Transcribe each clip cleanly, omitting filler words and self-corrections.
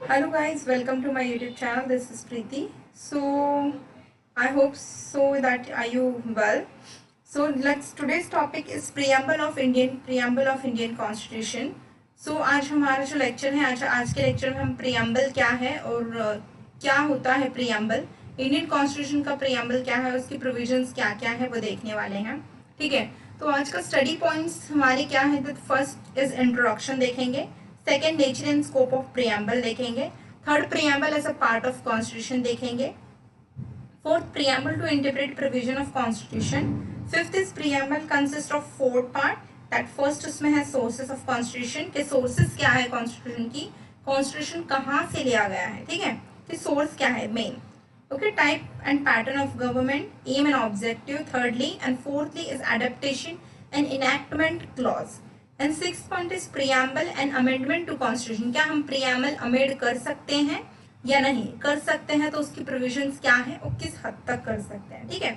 Hello guys, welcome to my YouTube channel. This is Preeti. So I hope so that are you well. So let's today's topic is preamble of Indian Constitution. So आज हमारा जो lecture है आज के lecture में हम preamble क्या है और क्या होता है प्रियम्बल, इंडियन कॉन्स्टिट्यूशन का प्रियम्बल क्या है, उसकी प्रोविजंस क्या क्या है वो देखने वाले हैं. ठीक है, तो आज का स्टडी पॉइंट्स हमारे क्या है. फर्स्ट इज इंट्रोडक्शन देखेंगे, second nature and scope of preamble देखेंगे, third preamble as a part of constitution देखेंगे, fourth preamble to interpret provision of constitution, fifth is preamble consist of four part. That first उसमें है sources of constitution के sources क्या है constitution की, constitution कहाँ से लिया गया है. ठीक है, कि सोर्स क्या है main. Okay, type and pattern of government, aim and objective, thirdly, and fourthly is adaptation and enactment clause. And sixth point is preamble and amendment to constitution. क्या हम preamble amend कर सकते हैं या नहीं कर सकते हैं, तो उसकी provisions क्या है और किस हद तक कर सकते हैं. ठीक है.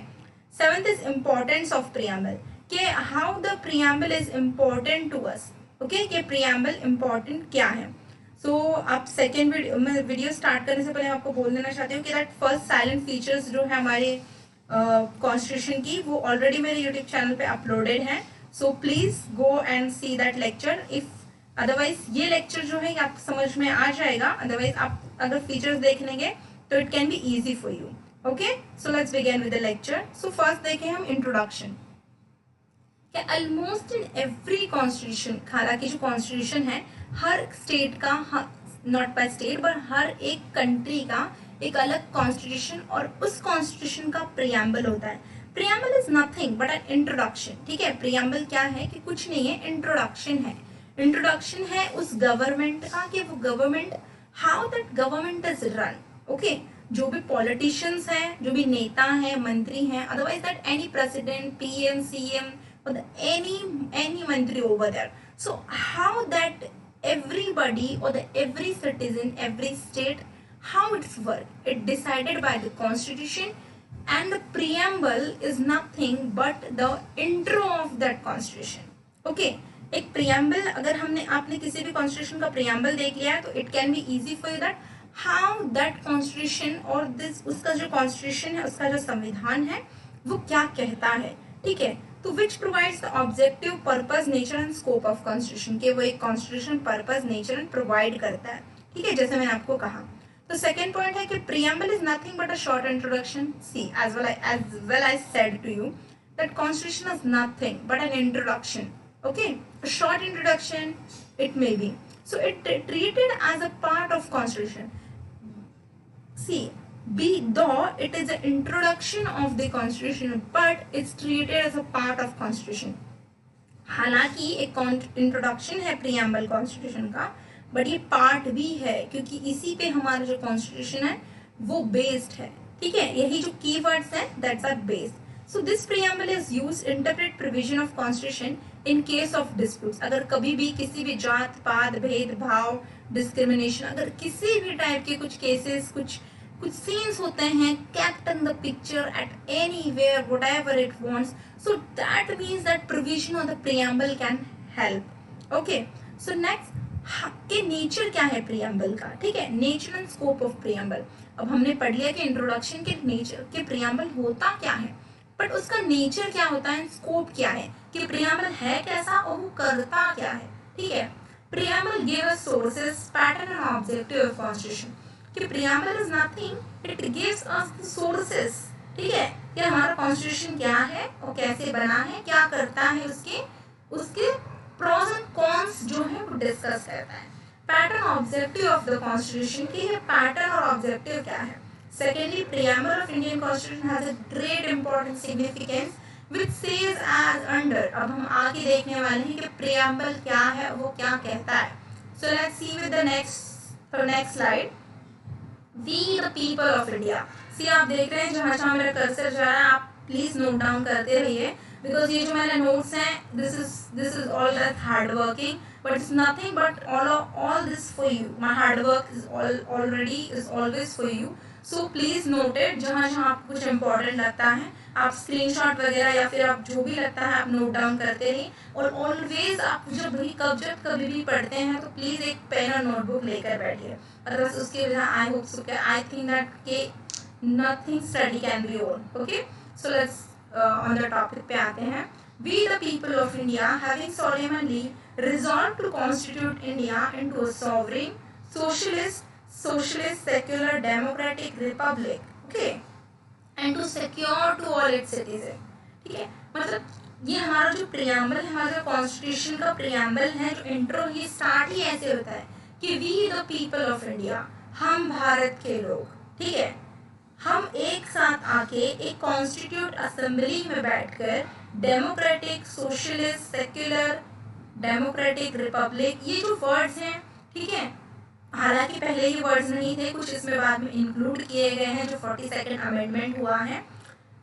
Seventh is importance of preamble, कि how the preamble is important to us. Okay, कि preamble important क्या है. सो आप सेकेंड वीडियो स्टार्ट करने से पहले आपको बोल देना चाहती हूँ कि दैट फर्स्ट साइलेंट फीचर्स जो है हमारे कॉन्स्टिट्यूशन की वो ऑलरेडी मेरे यूट्यूब चैनल पे अपलोडेड है. So please go and see that lecture. If otherwise ये लेक्चर जो है आपको समझ में आ जाएगा, अदरवाइज आप अगर फीचर्स देख लेंगे तो it can be easy for you. Okay, so let's begin with the lecture. So first देखें हम introduction. Almost in every constitution, हालांकि जो कॉन्स्टिट्यूशन है हर स्टेट का, नॉट बाय स्टेट बट हर एक कंट्री का एक अलग कॉन्स्टिट्यूशन और उस कॉन्स्टिट्यूशन का प्रियम्बल होता है. Preamble is nothing but an introduction. ठीक है, प्रियम्बल क्या है कि कुछ नहीं है, इंट्रोडक्शन है. इंट्रोडक्शन है उस गवर्नमेंट का कि वो government, how that government is run. Okay, जो भी पॉलिटिशियंस हैं, जो भी नेता हैं, मंत्री हैं, otherwise that any president, PM, CM or any mantri over there. So how that everybody or every citizen, every state, how it's work, it decided by the constitution, and the preamble is nothing but the intro of that constitution. Okay, एक preamble अगर आपने किसी भी constitution का preamble देख लिया है तो it can be easy for you that how that constitution और this उसका जो constitution है, उसका जो संविधान है वो क्या कहता है. ठीक है, तो which provides the objective, purpose, nature and scope of constitution, के वो एक constitution purpose, nature and provide करता है. ठीक है, जैसे मैंने आपको कहा. तो सेकंड पॉइंट है कि preamble is nothing but a short introduction. See as well I said to you that constitution is nothing but an introduction. Okay, a short introduction it may be. So it treated as a part of constitution. See, though it is an introduction of the constitution but it's treated as a part of constitution. हालांकि एक introduction है preamble constitution का, but ये part भी है क्योंकि इसी पे हमारा जो कॉन्स्टिट्यूशन है वो बेस्ड है. ठीक है, यही जो कीवर्ड्स हैं that's are based. So this preamble is used interpret provision of constitution in case of disputes. अगर कभी भी किसी भी जात पात, भेदभाव, डिस्क्रिमिनेशन, अगर किसी भी टाइप के कुछ केसेस, कुछ सीन्स होते हैं, kept in the picture at anywhere, whatever it wants. So that means that provision of the preamble can help. Okay, so next के नेचर क्या है प्रियम्बल का. ठीक है, nature and scope of preamble. अब हमने पढ़ लिया कि इंट्रोडक्शन के नेचर के प्रियम्बल होता क्या है, बट उसका नेचर क्या होता है, स्कोप क्या है, कि प्रियम्बल है कैसा और वो करता क्या है. ठीक है, preamble give us sources, pattern and objective of constitution. कि preamble is nothing, it gives us the sources. ठीक है, कि हमारा कॉन्स्टिट्यूशन क्या है और कैसे बना है, क्या करता है, उसके प्रोस एंड कॉन्स जो है वो डिस्कस करता है. Pattern objective of the constitution, की है पैटर्न और ऑब्जेक्टिव क्या है. Secondly, preamble of Indian constitution has a great important significance which says as under. अब हम आगे देखने वाले हैं कि preamble क्या है, वो क्या कहता है. So let's see with the next slide. We the people of India. सी आप देख रहे हैं जहाँ मेरा कर्सर जा रहा है, आप प्लीज नोट डाउन करते रहिए बिकॉज ये जो मेरे नोट्स हैं this is all that hard working but it's nothing but all this for you. My hard work is always for you. So please note it. जहाँ आपको कुछ इंपॉर्टेंट लगता है आप स्क्रीनशॉट वगैरह या फिर आप जो भी लगता है आप नोट डाउन करते रहिए। और ऑलवेज आप जब कभी भी पढ़ते हैं तो प्लीज़ एक पेन और नोटबुक लेकर बैठिए, अदरवाइज उसकी वजह I hope so I think that के nothing study can be own. Okay, so let's on the topic पे आते हैं। We the people of India having solemnly resolved to constitute India into a sovereign, socialist, secular, democratic republic, okay, and to secure to all its citizens। ठीक है, मतलब ये हमारा जो preamble है, हमारा जो कॉन्स्टिट्यूशन का प्रियम्बल है, जो इंट्रो, ये स्टार्ट ही ऐसे होता है कि we the people of India, हम भारत के लोग, ठीक है, हम एक साथ आके एक कॉन्स्टिट्यूट असेंबली में बैठकर democratic, socialist, secular, democratic, Republic, ये जो वर्ड्स हैं, ठीक है, हालांकि पहले ये वर्ड्स नहीं थे, कुछ इसमें बाद में इंक्लूड किए गए हैं जो 42nd अमेंडमेंट हुआ है,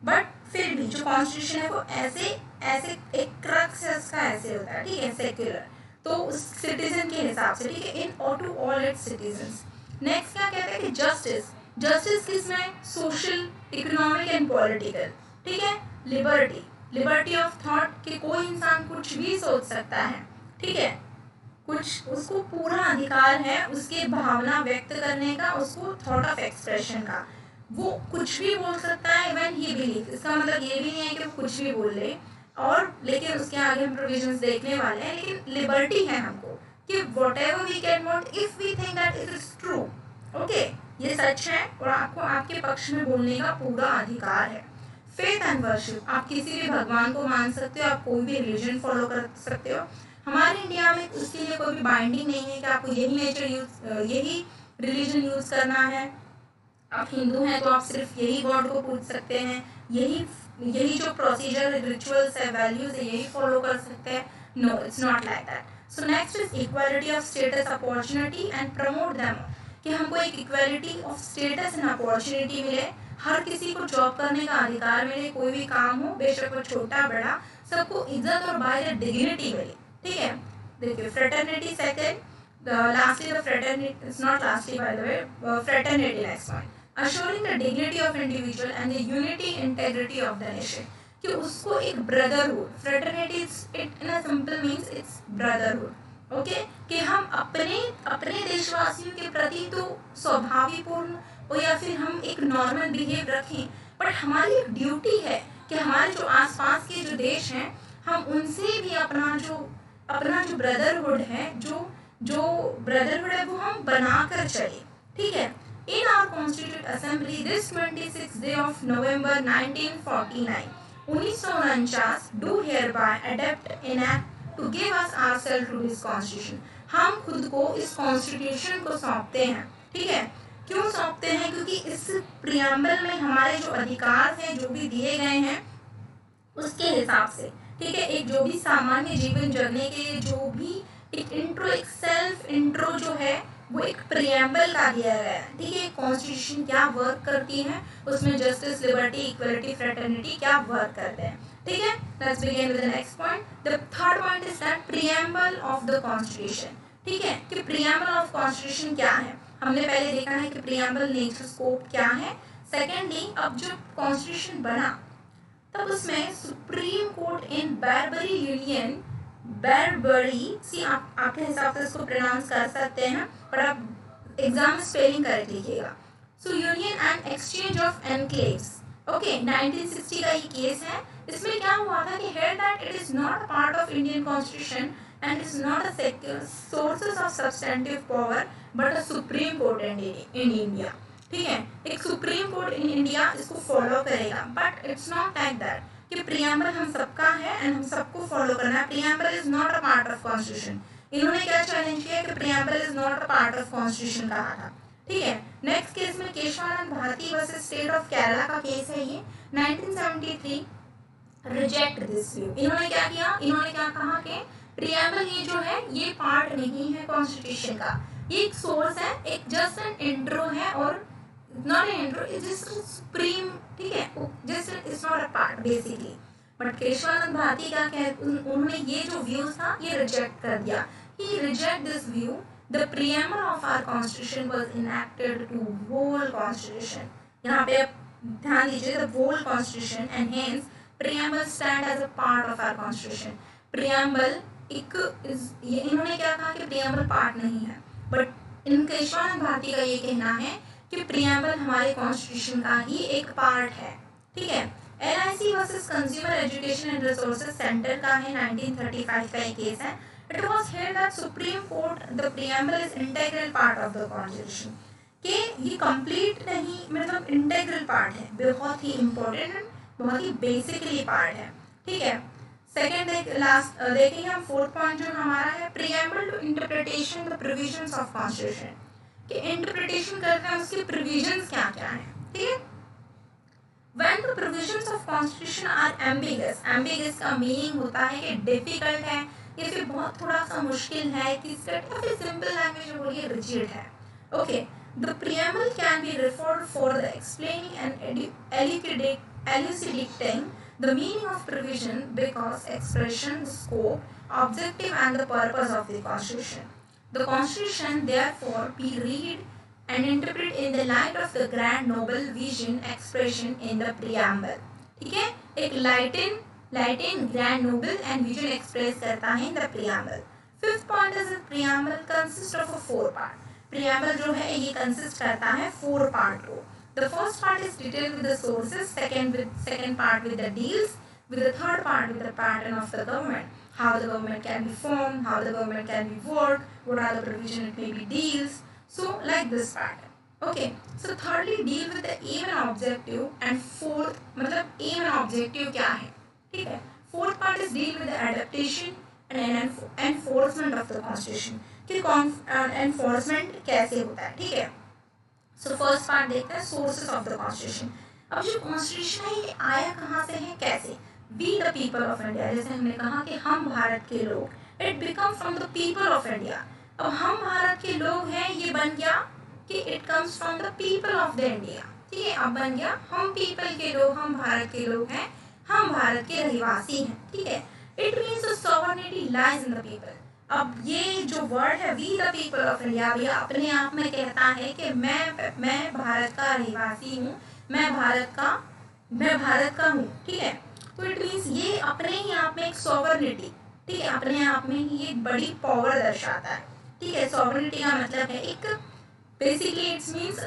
बट फिर भी जो कॉन्स्टिट्यूशन है वो ऐसे एक क्रक्स है उसका ऐसे होता है, ठीक है, सेक्युलर, तो उस सिटीजन के हिसाब से, ठीक है, in to all its citizens. Next क्या कहते हैं कि जस्टिस किसमें, सोशल, इकोनॉमिक एंड पॉलिटिकल, ठीक है, लिबर्टी ऑफ थॉट, कि कोई इंसान कुछ भी सोच सकता है, ठीक है, कुछ उसको पूरा अधिकार है उसके भावना व्यक्त करने का, उसको थॉट ऑफ एक्सप्रेशन का, वो कुछ भी बोल सकता है इवन ही बिलीव। इसका मतलब ये भी नहीं है कि वो कुछ भी बोल ले, और लेकिन उसके आगे हम प्रोविजंस देखने वाले हैं, लेकिन लिबर्टी है हमको कि whatever we can want if we think that it is true, okay, ये सच है और आपको आपके पक्ष में बोलने का पूरा अधिकार है। फेथ एंड वर्शिप, आप किसी भी भगवान को मान सकते हो, आप कोई भी रिलीजन फॉलो कर सकते हो। हमारे इंडिया में उसके लिए कोई भी बाइंडिंग नहीं है कि आपको यही रिलीजन यूज करना है। आप हिंदू हैं तो आप सिर्फ यही गॉड को पूज सकते हैं, यही जो प्रोसीजर, रिचुअल्स है, वैल्यूज है, यही फॉलो कर सकते हैं। No, it's not like that. So next is equality of status, opportunity and promote them, कि हमको एक equality of status and opportunity मिले, हर किसी को जॉब करने का अधिकार मिले, कोई भी काम हो, बेशक वो छोटा बड़ा, सबको इज्जत और बाय द डिग्निटी मिले, ठीक है। देखिए fraternity second, lastly the fraternity, it's not lastly by the way, fraternity next one, assuring the dignity of individual and the unity integrity of the nation, कि उसको एक brotherhood, fraternity it in a simple means it's brotherhood, okay, कि हम अपने देशवासियों के प्रति तो स्वाभाविकपूर्ण और या फिर हम एक नॉर्मल बिहेव रखें, बट हमारी एक ड्यूटी है कि हमारे जो आसपास के जो देश हैं, हम उनसे भी अपना जो ब्रदरहुड है, जो ब्रदरहुड है वो हम बनाकर चले, ठीक है। In our constitute assembly this 26 day of November 1949, 1949 do hereby adopt enact to give us ourself to this constitution, हम खुद को इस कॉन्स्टिट्यूशन को सौंपते हैं, ठीक है। क्यों सौंपते हैं? क्योंकि इस प्रियम्बल में हमारे जो अधिकार हैं, जो भी दिए गए हैं उसके हिसाब से, ठीक है, एक जो भी सामान्य जीवन जीने के जो भी एक इंट्रो, एक सेल्फ इंट्रो जो है वो एक प्रियम्बल का दिया गया है, ठीक है। कॉन्स्टिट्यूशन क्या वर्क करती है, उसमें जस्टिस, लिबर्टी, इक्वलिटी, फ्रेटर्निटी क्या वर्क करते हैं, ठीक है। Let's begin with the next point. The third point is that preamble of the constitution, ठीक है, कि प्रियम्बल ऑफ कॉन्स्टिट्यूशन क्या है। हमने पहले देखा है कि प्रियम्बल नेचर स्कोप क्या है। सेकेंडली, अब जो कॉन्स्टिट्यूशन बना तब उसमें सुप्रीम कोर्ट इन बैरबरी सी, आप आपके हिसाब से इसको प्रोनाउंस कर सकते हैं, पर आप एग्जाम स्पेलिंग करेक्ट लिखिएगा। सो union and exchange of enclaves, okay, 1960 का ये केस है। इसमें क्या हुआ था कि here that it is not a part of Indian constitution and is not a sources of substantive power but a supreme court in India, ठीक है। एक सुप्रीम कोर्ट इन इंडिया इसको फॉलो करेगा, but it's not like that कि preamble हम सबका है and हम सबको फॉलो करना है। Preamble is not a part of constitution. इन्होंने क्या चैलेंज किया कि preamble is not a part of constitution कहा था, ठीक है। नेक्स्ट केस में Keshavananda Bharati versus state of Kerala का केस है ये, 1973। Reject this view. इन्होंने क्या किया, इन्होंने क्या कहा कि प्रियम्बल ये जो है ये पार्ट नहीं है कॉन्स्टिट्यूशन का, ये एक सोर्स है, एक जस्ट एन इंट्रो है, और not an intro, it's just supreme, ठीक है, just it's not a part basically. But Keshavananda Bharati का उन्होंने ये जो व्यूज था ये रिजेक्ट कर दिया। He reject this view, the preamble of our constitution was enacted to whole constitution. यहाँ पे ध्यान दीजिए, the whole constitution and hence preamble stand as a part of our constitution. Preamble एक ये इन्होंने क्या कहा कि प्रियम्बल पार्ट नहीं है, बट इन केशवानंद भारती का ये कहना है कि प्रियम्बल हमारे कॉन्स्टिट्यूशन का ही एक पार्ट है। ठीक है। LIC versus consumer education and resources centre का है 1935 का एक केस है। It was held that supreme court the preamble is integral part of the constitution, कि ये कंप्लीट नहीं, मतलब इंटीग्रल पार्ट है, बहुत ही इंपॉर्टेंट, बहुत ही बेसिकली पार्ट है। ठीक है। सेकेंड लास्ट देखेंगे हम, फोर्थ पॉइंट जो हमारा है, preamble to interpretation the provisions of constitution, कि इंटरप्रिटेशन करते हैं उसके प्रोविजंस क्या क्या है। ठीक है। When the provisions of constitution are ambiguous, ambiguous का मीनिंग होता है कि डिफिकल्ट है या फिर बहुत थोड़ा सा मुश्किल है, किसका या फिर सिंपल लैंग्वेज में बोलिए रिजिड है। Okay, the preamble can be referred for the explaining and elucidating the meaning of provision because expression, scope, objective and the purpose of the constitution. The constitution therefore be read and interpret in the light of the grand noble vision expression in the preamble. ठीक है, एक lighting grand noble and vision express करता है in the preamble. Fifth point is preamble consist of 4 part. Preamble जो है ये consist करता है 4 पार्ट को। The first part is detail with the sources, second part with the deals, with the third part with the pattern of the government, how the government can be formed, how the government can be worked, what are the provision it may be deals, so like this pattern. Okay, so thirdly deal with the aim and objective, and fourth मतलब aim and objective क्या है। ठीक है। fourth part is deal with the adaptation and enforcement of the constitution, कि enforcement कैसे होता है। ठीक है। so first part देखते हैं sources of the constitution। अब जो कॉन्स्टिट्यूशन है ये आया कहाँ से है, कैसे। We the people of India, जैसे हमने कहा कि हम भारत के लोग, it become from the people of India। अब हम भारत के लोग हैं, ये बन गया कि it comes from the people of the India। ठीक है, अब बन गया हम people के लोग, हम भारत के लोग हैं, हम भारत के रहवासी हैं। ठीक है। It means the sovereignty lies in the people। अब ये जो वर्ड है we the people of India, ये अपने आप में कहता है कि मैं भारत का रहवासी हूँ, मैं भारत का हूँ। ठीक है। तो इट मीन्स ये अपने ही आप में एक सॉवरेनिटी, ठीक है, अपने आप में ही एक बड़ी पावर दर्शाता है। ठीक है। सॉवरेनिटी का मतलब है एक बेसिकली इट्स मीन्स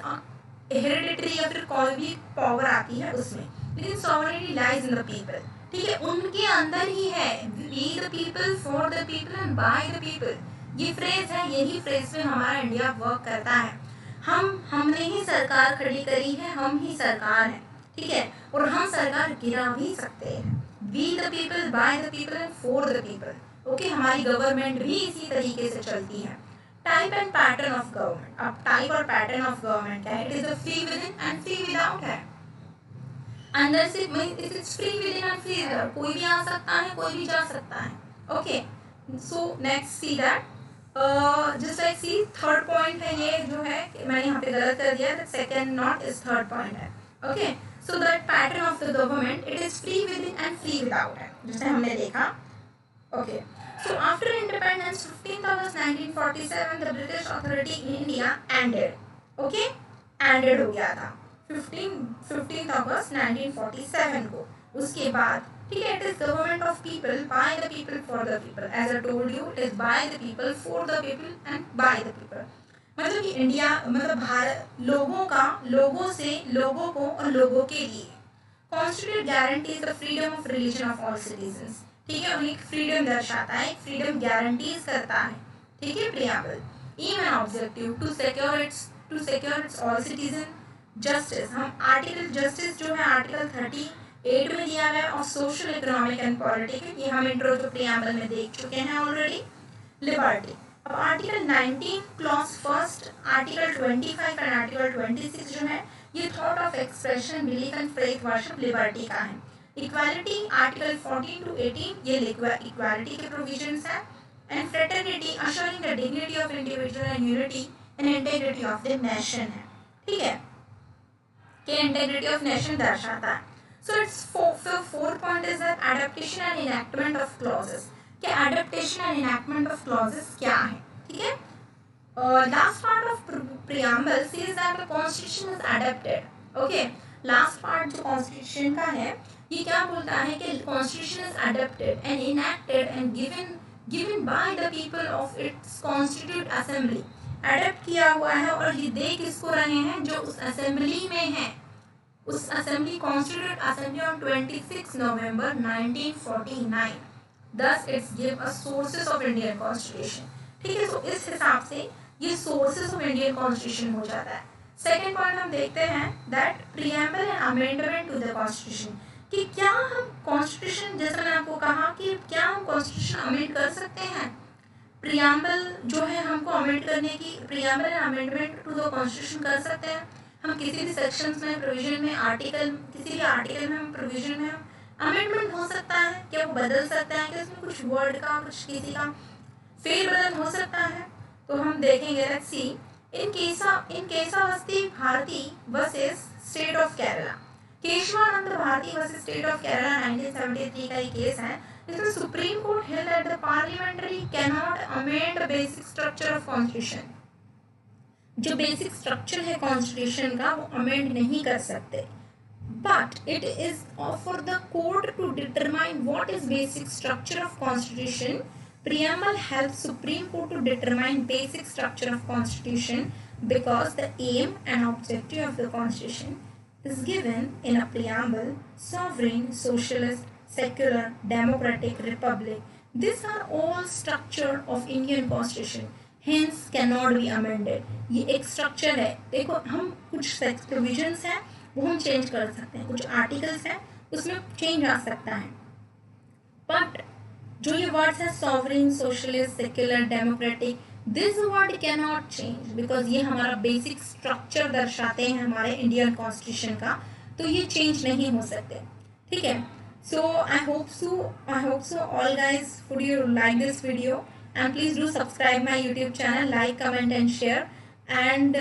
हेरिडिटरी या फिर कोई भी पावर आती है उसमें, लेकिन sovereignty lies in the people. ठीक है, उनके अंदर ही है। We the people, for the people and by the people, ये फ्रेज है, यही फ्रेज में हमारा इंडिया वर्क करता है। हमने ही सरकार खड़ी करी है, हम ही सरकार हैं। ठीक है। और हम सरकार गिरा भी सकते हैं। We the people, by the people and for the people. Okay, हमारी गवर्नमेंट भी इसी तरीके से चलती है। Type and pattern of government. अब टाइप और पैटर्न ऑफ गवर्नमेंट क्या है, it is a free with in and free without है। अंदर से it is free with in and free without, कोई भी आ सकता है, कोई भी जा सकता है। Okay, so next see that just like see third point है, ये जो है मैंने यहाँ पे गलत कर दिया, second not is third point है। Okay, so that pattern of the government it is free with in and free without है, जैसे हमने देखा। Okay, so after independence 15 August 1947 the British authority in India ended. Okay, ended हो गया था 15 August 1947 को। उसके बाद ठीक है, it is government of people, by the people, for the people. As I told you, it is by the people, for the people and by the people. मतलब कि इंडिया मतलब भारत लोगों का, लोगों से, लोगों को और लोगों के लिए। Constitute guarantees the freedom of religion of all citizens. ठीक है, उन्हें फ्रीडम दर्शाता है, फ्रीडम गारंटीज करता है। ठीक है। Preamble aim and objective to secure its all citizen justice. हम आर्टिकल जस्टिस जो है आर्टिकल 38 में दिया गया, और सोशल, इकोनॉमिक एंड पॉलिटिकल, ये हम इंट्रो जो प्रियम्बल में देख चुके हैं ऑलरेडी। लिबर्टी। अब article 19 clause first, article 25 and article 26 जो है ये thought of expression, belief and faith, worship, liberty का है। इक्वालिटी आर्टिकल 14 to 18 ये इक्वालिटी के प्रोविजंस है। And fraternity assuring the dignity of individual and unity and integrity of the nation है। ठीक है, कि इंटीग्रिटी ऑफ नेशन दर्शाता है। So it's fourth point is that adaptation and enactment of clauses, कि adaptation and enactment of clauses क्या है। ठीक है। Last part of preamble says that the constitution is adapted. Okay, last part जो constitution का है, ये क्या बोलता है कि constitution is adopted and enacted and given by the people of its constitute assembly. Adopt किया हुआ है और ये दे किसको रहे हैं, जो उस असेंबली में है, उस असेंबली कॉन्स्टिट्यूट असेंबली ऑन 26 नवंबर 1949। दस it's give a sources of Indian constitution. ठीक है, तो इस हिसाब से ये सोर्सेस ऑफ इंडियन कॉन्स्टिट्यूशन हो जाता है। सेकेंड पॉइंट हम देखते हैं that preamble and amendment to the constitution, कि क्या हम कॉन्स्टिट्यूशन, जैसे मैंने आपको कहा कि क्या हम कॉन्स्टिट्यूशन अमेंड कर सकते हैं। प्रीएम्बल जो है हमको अमेंड करने की, preamble and amendment to the constitution कर सकते हैं। हम किसी भी सेक्शंस में, प्रोविजन में, आर्टिकल, किसी भी आर्टिकल में हम, प्रोविजन में हम अमेंडमेंट हो सकता है, क्या वो बदल सकता है, क्या उसमें कुछ वर्ड का, कुछ किसी का फेर बदल हो सकता है। तो हम देखेंगे, let's see in Keshavananda Bharati versus state of Kerala. Keshavananda Bharati versus state of Kerala 1973 का ये केस है। इसमें supreme court held that the parliamentary cannot amend basic structure of constitution. जो बेसिक स्ट्रक्चर है कॉन्स्टिट्यूशन का वो अमेंड नहीं कर सकते, but it is for the court to determine what is basic structure of constitution. Preamble helps Supreme Court to determine basic structure of Constitution because the aim and objective of the Constitution is given in a preamble: sovereign, socialist, secular, democratic, republic. These are all structure of Indian Constitution. Hence cannot be amended. ये एक structure है। देखो, हम कुछ provisions हैं वो हम change कर सकते हैं, कुछ articles हैं उसमें change आ सकता है, but जो ये वर्ड्स हैं sovereign, socialist, secular, democratic, this word can not change because ये हमारा बेसिक स्ट्रक्चर दर्शाते हैं हमारे इंडियन कॉन्स्टिट्यूशन का, तो ये चेंज नहीं हो सकते। ठीक है, so I hope so all guys would you like this video and please do subscribe my YouTube channel, like, comment and share, and